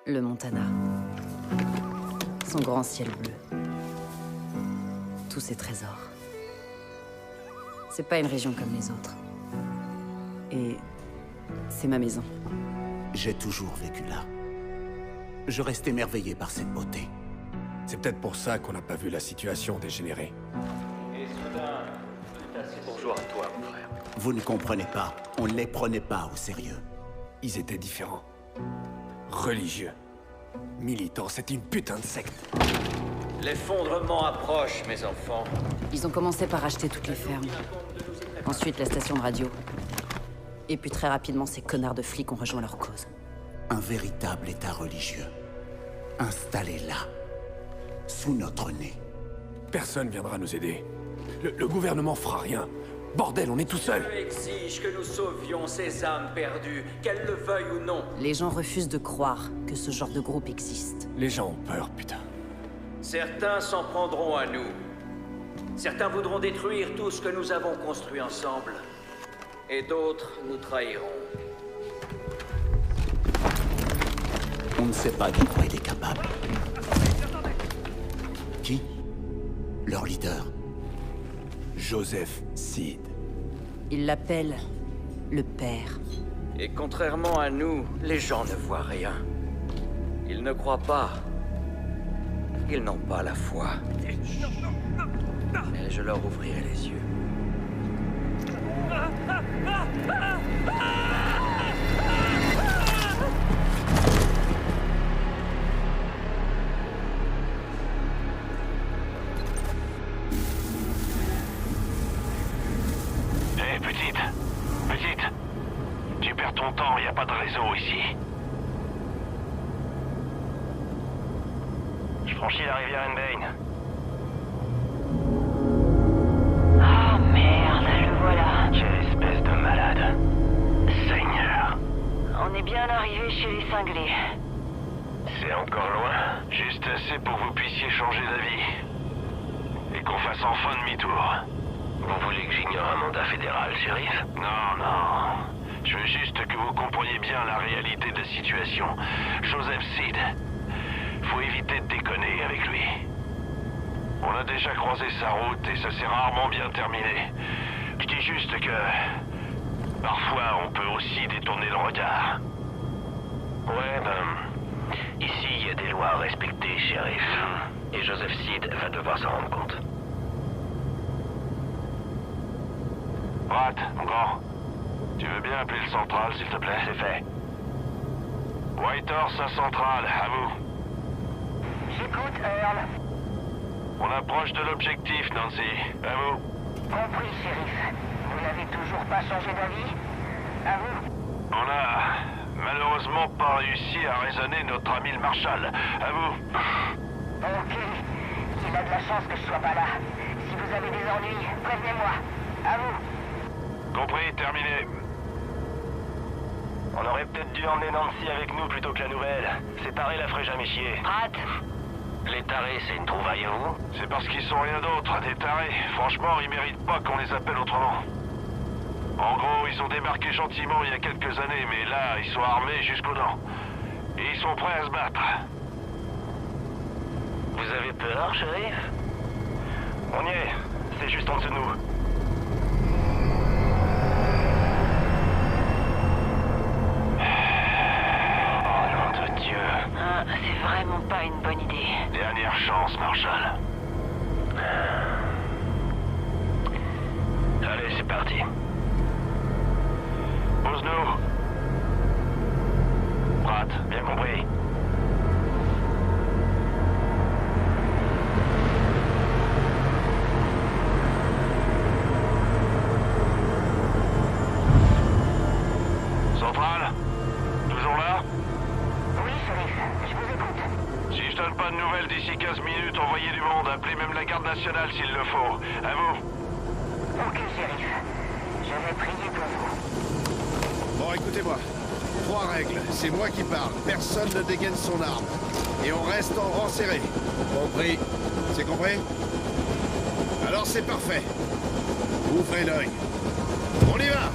Le Montana. Son grand ciel bleu. Tous ses trésors. C'est pas une région comme les autres. Et c'est ma maison. J'ai toujours vécu là. Je reste émerveillé par cette beauté. C'est peut-être pour ça qu'on n'a pas vu la situation dégénérer. Et soudain, tout assez bonjour à toi, mon frère. Vous ne comprenez pas. On ne les prenait pas au sérieux. Ils étaient différents. Religieux. Militants, c'est une putain de secte. L'effondrement approche, mes enfants. Ils ont commencé par acheter toutes les fermes. Ensuite, la station de radio. Et puis très rapidement, ces connards de flics ont rejoint leur cause. Un véritable état religieux. Installé là. Sous notre nez. Personne viendra nous aider. Le gouvernement fera rien. Bordel, on est tout seul. Dieu exige que nous sauvions ces âmes perdues, qu'elles le veuillent ou non. Les gens refusent de croire que ce genre de groupe existe. Les gens ont peur, putain. Certains s'en prendront à nous. Certains voudront détruire tout ce que nous avons construit ensemble. Et d'autres nous trahiront. On ne sait pas de quoi il est capable. Qui? Leur leader. Joseph Seed. Ils l'appellent le père. Et contrairement à nous, les gens ne voient rien. Ils ne croient pas. Ils n'ont pas la foi. Mais je leur ouvrirai les yeux. Hé, petite, tu perds ton temps, y a pas de réseau ici. Je franchis la rivière Enbane. Ah merde, le voilà. Quelle espèce de malade. Seigneur. On est bien arrivé chez les cinglés. C'est encore loin. Juste assez pour que vous puissiez changer d'avis. Et qu'on fasse enfin demi-tour. Vous voulez que j'ignore un mandat fédéral, shérif? Non. Je veux juste que vous compreniez bien la réalité de la situation. Joseph Seed. Faut éviter de déconner avec lui. On a déjà croisé sa route et ça s'est rarement bien terminé. Je dis juste que... parfois, on peut aussi détourner le regard. Ouais, ici, il y a des lois à respecter, shérif. Et Joseph Seed va devoir s'en rendre compte. Pratt, mon grand. Tu veux bien appeler le central, s'il te plaît? C'est fait. Whitehorse à centrale, à vous. J'écoute, Earl. On approche de l'objectif, Nancy. À vous. Compris, shérif. Vous n'avez toujours pas changé d'avis? À vous. On a malheureusement pas réussi à raisonner notre ami le Marshal. À vous. Ok. Il a de la chance que je sois pas là. Si vous avez des ennuis, prévenez-moi. À vous. Compris, terminé. On aurait peut-être dû emmener Nancy avec nous plutôt que la nouvelle. Séparer la ferait jamais chier. Pratt. Les tarés, c'est une trouvaille à vous? C'est parce qu'ils sont rien d'autre, des tarés. Franchement, ils méritent pas qu'on les appelle autrement. En gros, ils ont débarqué gentiment il y a quelques années, mais là, ils sont armés jusqu'aux dents. Et ils sont prêts à se battre. Vous avez peur, shérif? On y est. C'est juste en dessous de nous. C'est vraiment pas une bonne idée. Dernière chance, Marshal. Allez, c'est parti. Pose-nous. Pratt, bien compris. Centrale? Toujours là? Oui, shérif. Je vous écoute. Si je donne pas de nouvelles d'ici 15 minutes, envoyez du monde, appelez même la garde nationale s'il le faut. À vous. Ok, shérif. Je vais prier pour vous. Bon, écoutez-moi. 3 règles. C'est moi qui parle. Personne ne dégaine son arme. Et on reste en rang serré. Compris? C'est compris? Alors c'est parfait. Ouvrez l'œil. On y va!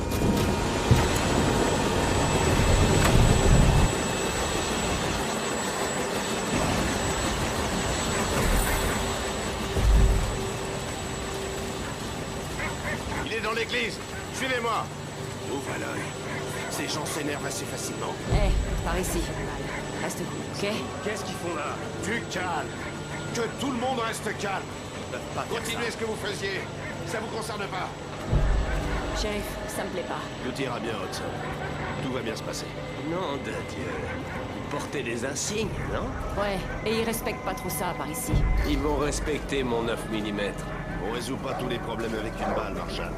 l'église. Suivez-moi. Ouvre l'œil. Ces gens s'énervent assez facilement. Hé, par ici. Reste cool, ok? Qu'est-ce qu'ils font là? Du calme. Que tout le monde reste calme. Continuez ce que vous faisiez. Ça vous concerne pas. Shérif, ça me plaît pas. Tout ira bien, Hudson. Tout va bien se passer. Nom de Dieu. Vous portez des insignes, non? Ouais, et ils respectent pas trop ça par ici. Ils vont respecter mon 9 mm. On résout pas tous les problèmes avec une balle, Marshall.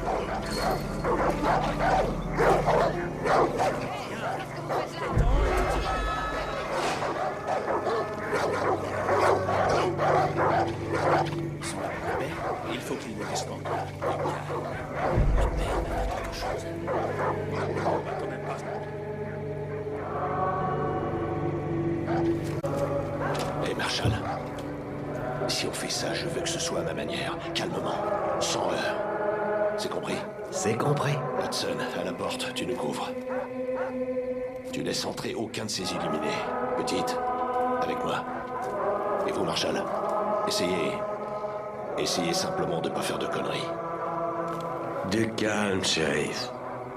Il faut qu'il me descende. Hé, Marshall. Si on fait ça, je veux que ce soit à ma manière, calmement, sans heurts. C'est compris? C'est compris. Hudson, à la porte, tu nous couvres. Tu laisses entrer aucun de ces illuminés. Petite, avec moi. Et vous, Marshall, essayez simplement de pas faire de conneries. Du calme, shérif.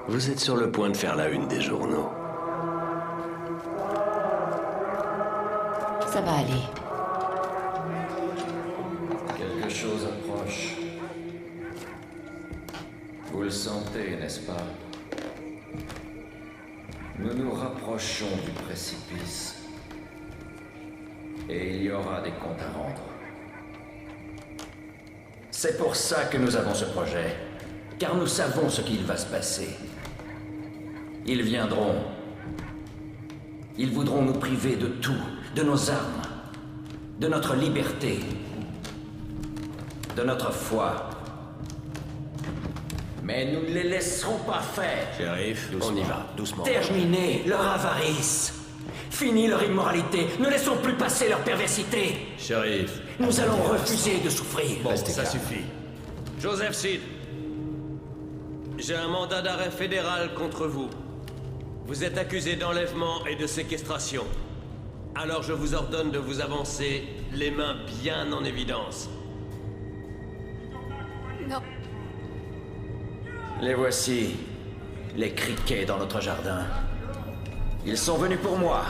Vous êtes sur le point de faire la une des journaux. Ça va aller. Quelque chose approche. Vous le sentez, n'est-ce pas? Nous nous rapprochons du précipice. Et il y aura des comptes à rendre. C'est pour ça que nous avons ce projet. Car nous savons ce qu'il va se passer. Ils viendront. Ils voudront nous priver de tout, de nos armes, de notre liberté, de notre foi. Mais nous ne les laisserons pas faire. Shérif, on y va, doucement. Terminer leur avarice. Fini leur immoralité. Ne laissons plus passer leur perversité. Shérif. Nous allons refuser de souffrir. Bon, ça suffit. Joseph Seed. J'ai un mandat d'arrêt fédéral contre vous. Vous êtes accusé d'enlèvement et de séquestration. Alors je vous ordonne de vous avancer, les mains bien en évidence. Non. Les voici, les criquets dans notre jardin. Ils sont venus pour moi.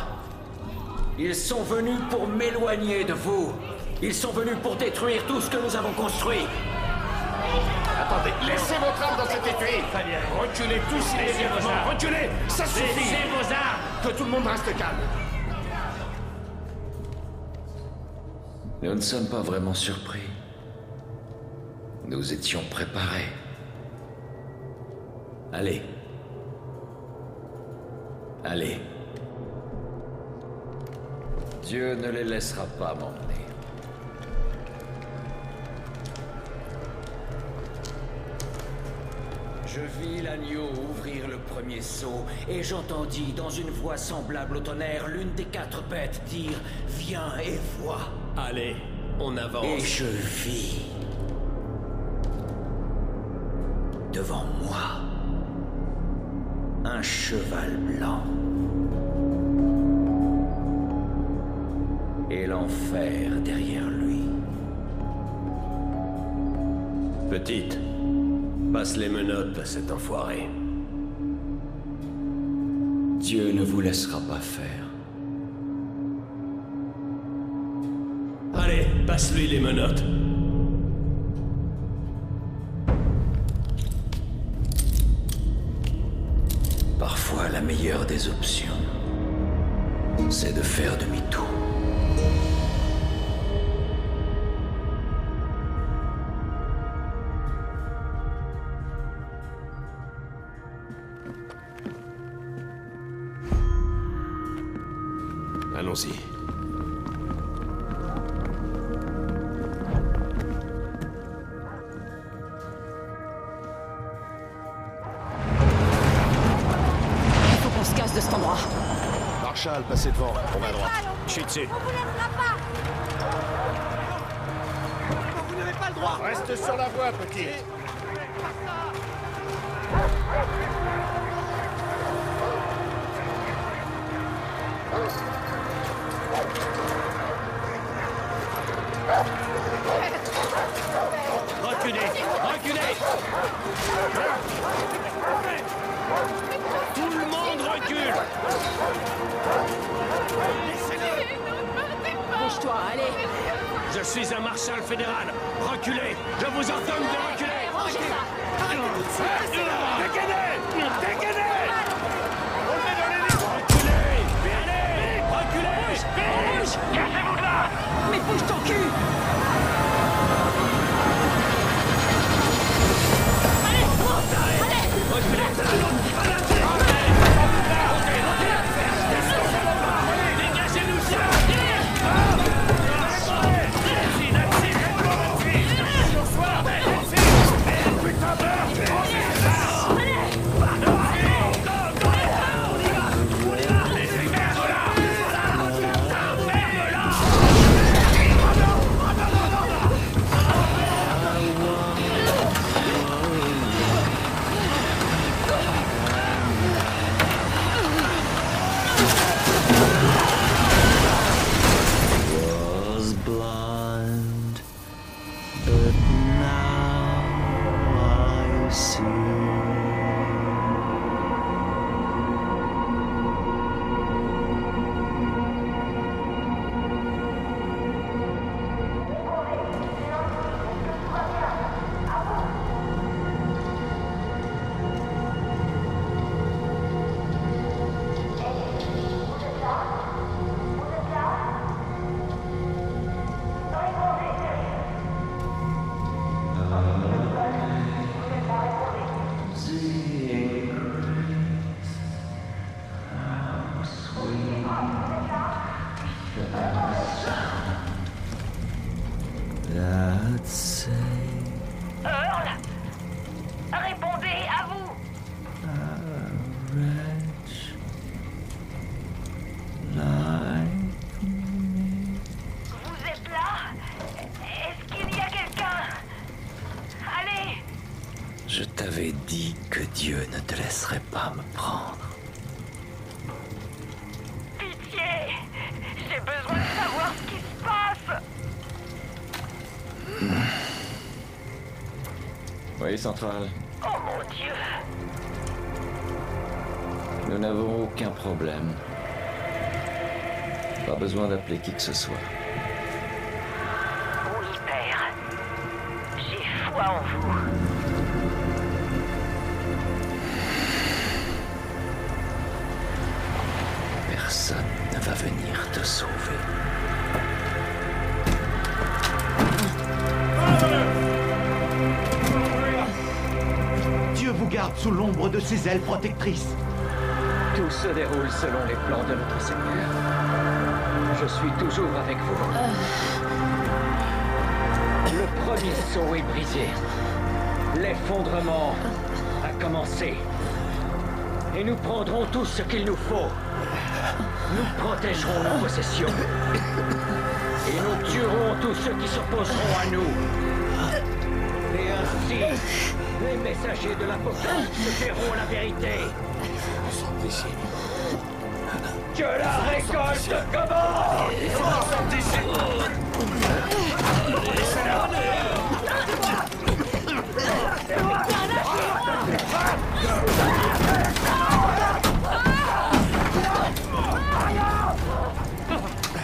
Ils sont venus pour m'éloigner de vous. Ils sont venus pour détruire tout ce que nous avons construit. Attendez, laissez votre arme dans cet étui. Reculez tous immédiatement. Reculez, ça suffit. Laissez vos armes. Que tout le monde reste calme. Nous ne sommes pas vraiment surpris. Nous étions préparés. Allez. Allez. Dieu ne les laissera pas m'emmener. Je vis l'agneau ouvrir le premier seau, et j'entendis dans une voix semblable au tonnerre l'une des 4 bêtes dire « Viens et vois ». Allez, on avance. Et je vis devant moi un cheval blanc et l'enfer derrière lui. Petite, passe les menottes à cet enfoiré. Dieu ne vous laissera pas faire. Allez, passe-lui les menottes. Parfois, la meilleure des options, c'est de faire demi-tour. Allons-y. Il faut qu'on se casse de cet endroit. Marshall, passez devant. On va à droite. Je suis dessus. Vous n'avez pas le droit. Reste sur la voie, petit. Reculez. Reculez. suis un marshal fédéral. Reculez. Je vous ordonne de reculer. Rangez ça. Dégainez. Dégainez. Reculez. Allez. Reculez. Bouge. Cassez-vous de là! Mais bouge ton cul. Allez, monte. Allez. Dégagez-nous ça. Was blind, but now I see. That's Earl, répondez à vous. wretch like Vous êtes là? Est-ce qu'il y a quelqu'un? Allez, Je t'avais dit que Dieu ne te laisserait pas me prendre. pitié. J'ai besoin de savoir ce qui se passe. Oui, Central. Oh mon Dieu. Nous n'avons aucun problème. Pas besoin d'appeler qui que ce soit. Oui, père. J'ai foi en vous. Personne ne va venir te sauver. Dieu vous garde sous l'ombre de ses ailes protectrices. Tout se déroule selon les plans de notre Seigneur. Je suis toujours avec vous. Le premier sceau est brisé. L'effondrement a commencé. Et nous prendrons tout ce qu'il nous faut. Nous protégerons nos possessions. Et nous tuerons tous ceux qui s'opposeront à nous. Et ainsi, les messagers de l'Apocalypse verront la vérité. Que la récolte commence!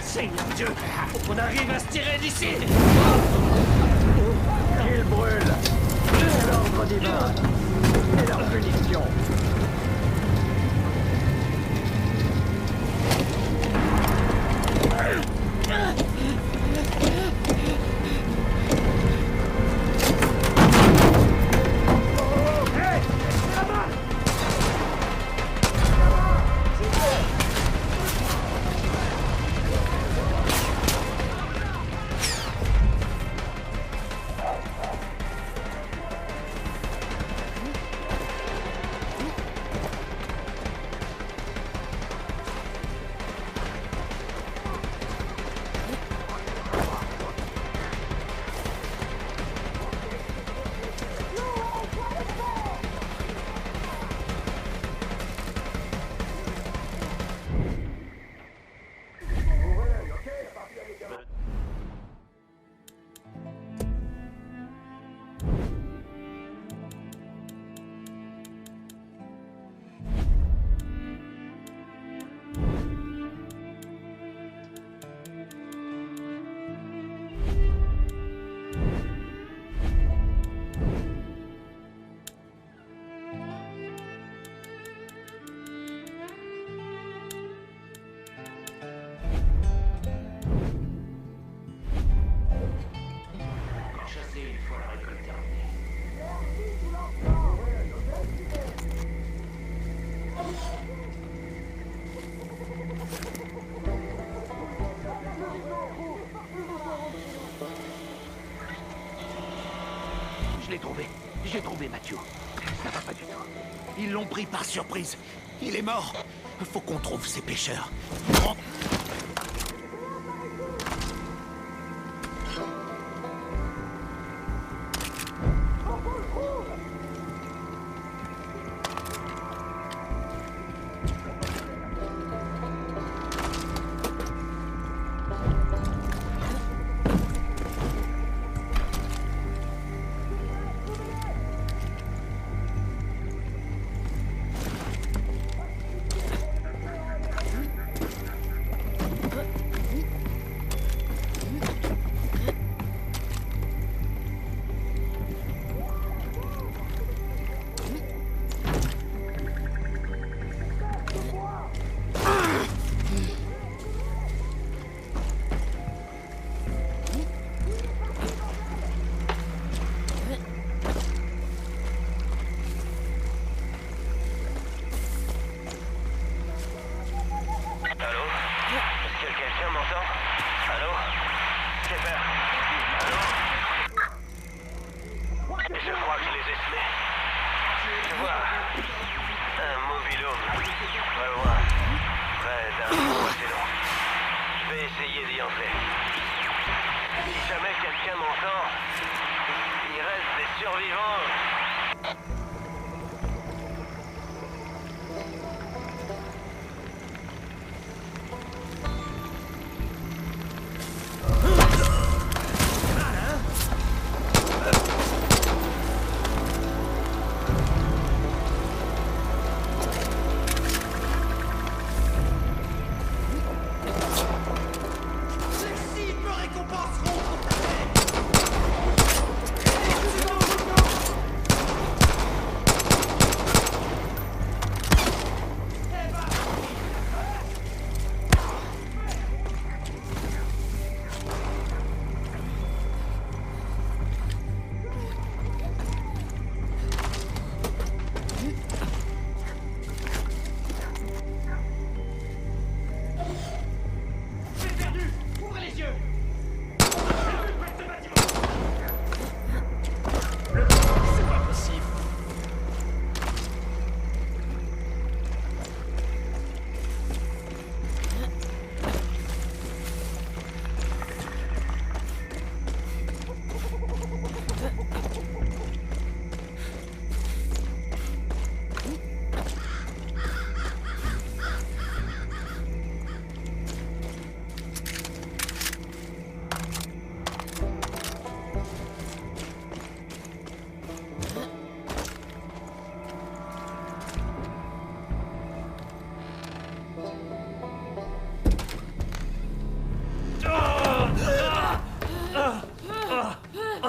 Seigneur Dieu, faut qu'on arrive à se tirer d'ici. Qu'ils brûlent! C'est l'ordre divin et leur punition. l'ai trouvé. J'ai trouvé Matthew. Ça va pas du tout. Ils l'ont pris par surprise. Il est mort. Faut qu'on trouve ces pêcheurs.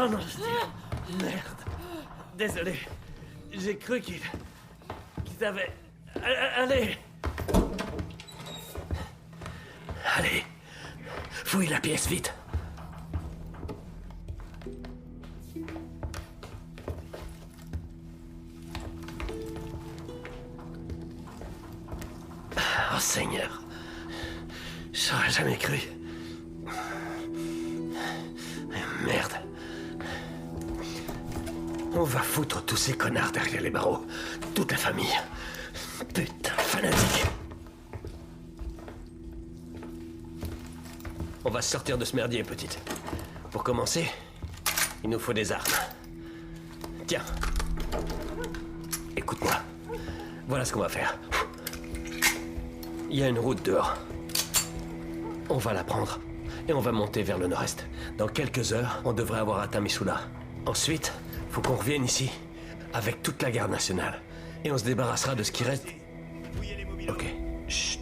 Oh non, merde. Désolé. J'ai cru qu'il t'avait... Allez. Allez. Fouille la pièce, vite. Oh Seigneur. J'aurais jamais cru. Merde. On va foutre tous ces connards derrière les barreaux. Toute la famille. Putain, fanatique. On va sortir de ce merdier, petite. Pour commencer, il nous faut des armes. Tiens. Écoute-moi. Voilà ce qu'on va faire. Il y a une route dehors. On va la prendre et on va monter vers le nord-est. Dans quelques heures, on devrait avoir atteint Missoula. Ensuite, faut qu'on revienne ici avec toute la garde nationale. Et on se débarrassera de ce qui reste. Ok. Chut.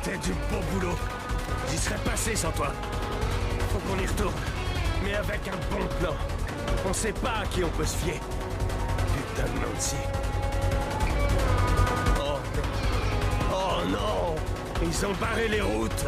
C'était du beau boulot. J'y serais passé sans toi. Faut qu'on y retourne. Mais avec un bon plan. On sait pas à qui on peut se fier. Putain de Nancy. Oh non. Oh non. Ils ont barré les routes.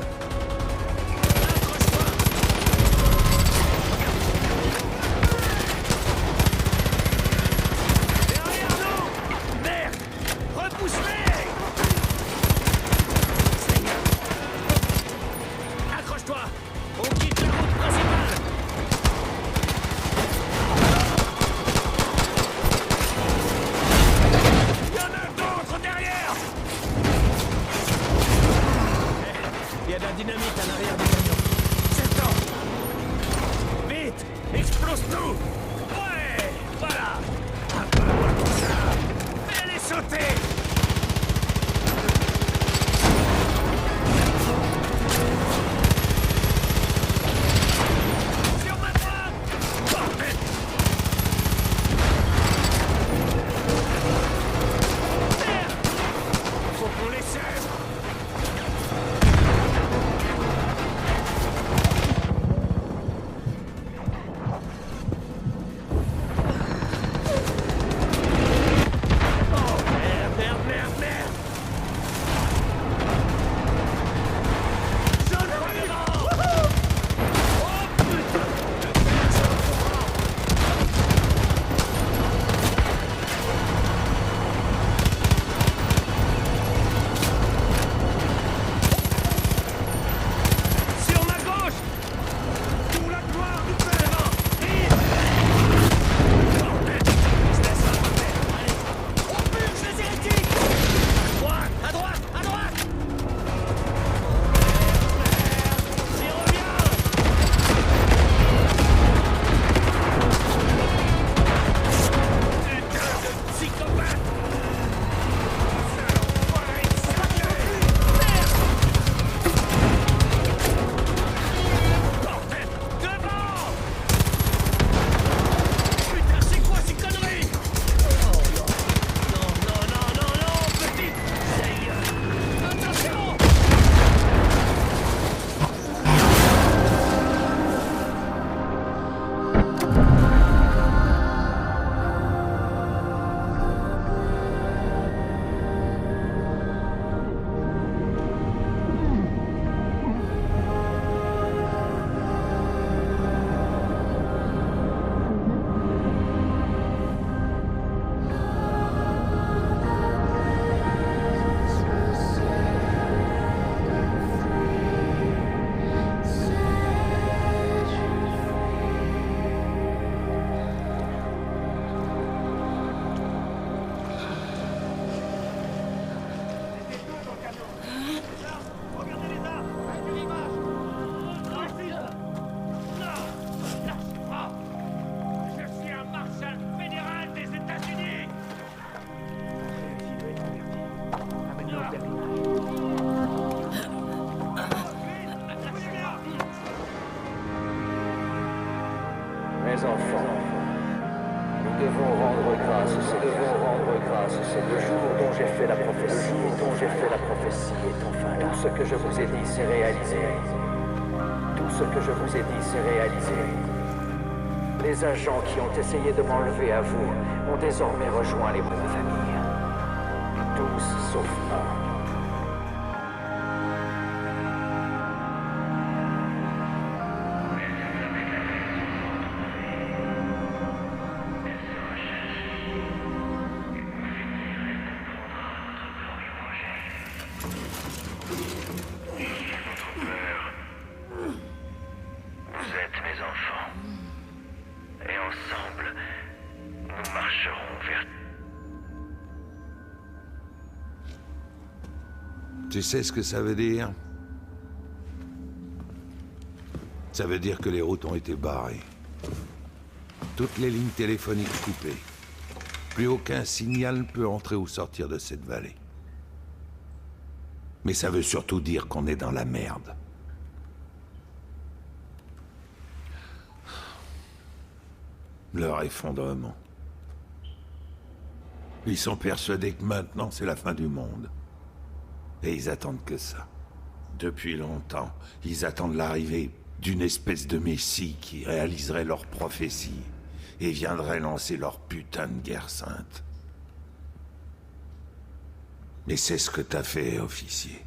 Mes enfants, nous devons rendre grâce. C'est le jour dont j'ai fait la prophétie. Est enfin là. Tout ce que je vous ai dit s'est réalisé. Les agents qui ont essayé de m'enlever à vous ont désormais rejoint les bonnes familles. Tous sauf un. Tu sais ce que ça veut dire? Ça veut dire que les routes ont été barrées. Toutes les lignes téléphoniques coupées. Plus aucun signal ne peut entrer ou sortir de cette vallée. Mais ça veut surtout dire qu'on est dans la merde. Leur effondrement. Ils sont persuadés que maintenant c'est la fin du monde. Et ils attendent que ça. Depuis longtemps, ils attendent l'arrivée d'une espèce de messie qui réaliserait leur prophétie et viendrait lancer leur putain de guerre sainte. Mais c'est ce que t'as fait, officier.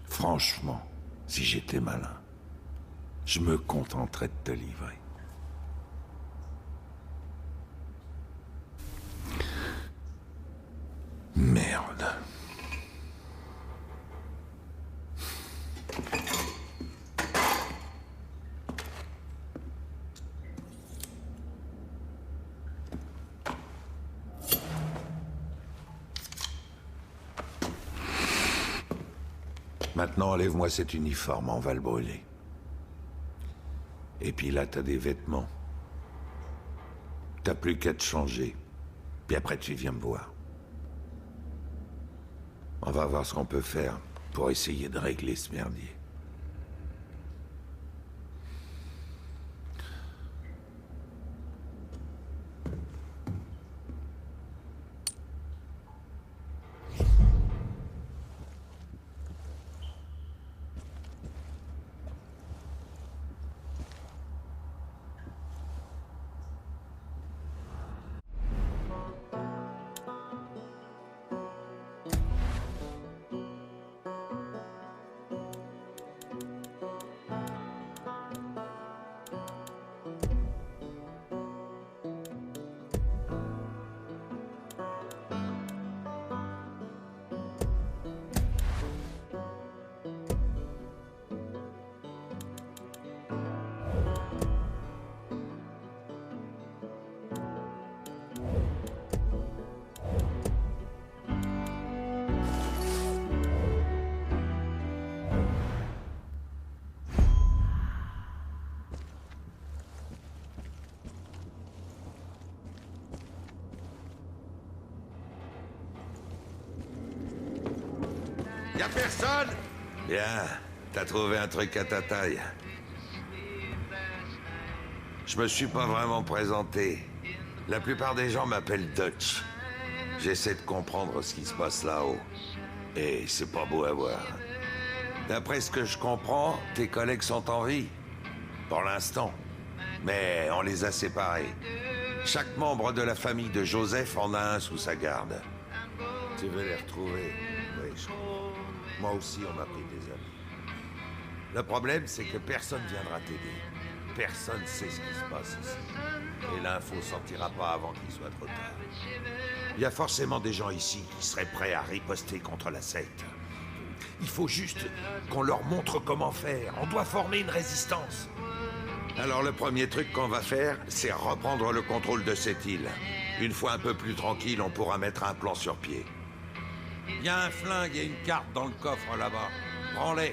Franchement, si j'étais malin, je me contenterais de te livrer. Merde. Maintenant, enlève-moi cet uniforme, on va le brûler. Et puis là, t'as des vêtements. T'as plus qu'à te changer. Puis après, tu viens me voir. On va voir ce qu'on peut faire pour essayer de régler ce merdier. Y'a personne? Bien, t'as trouvé un truc à ta taille. Je me suis pas vraiment présenté. La plupart des gens m'appellent Dutch. J'essaie de comprendre ce qui se passe là-haut. Et c'est pas beau à voir. D'après ce que je comprends, tes collègues sont en vie. Pour l'instant. Mais on les a séparés. Chaque membre de la famille de Joseph en a un sous sa garde. Tu veux les retrouver? Oui, je crois. Moi aussi, on m'a pris des amis. Le problème, c'est que personne viendra t'aider. Personne sait ce qui se passe ici. Et l'info sortira pas avant qu'il soit trop tard. Il y a forcément des gens ici qui seraient prêts à riposter contre la secte. Il faut juste qu'on leur montre comment faire. On doit former une résistance. Alors le premier truc qu'on va faire, c'est reprendre le contrôle de cette île. Une fois un peu plus tranquille, on pourra mettre un plan sur pied. Il y a un flingue et une carte dans le coffre là-bas. Prends-les.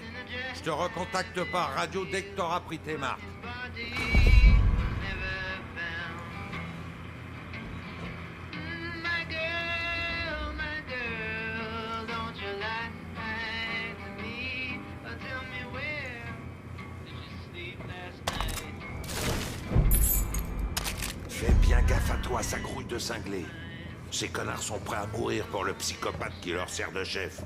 Je te recontacte par radio dès que t'auras pris tes marques. Fais bien gaffe à toi, sa grouille de cinglés. Ces connards sont prêts à mourir pour le psychopathe qui leur sert de chef.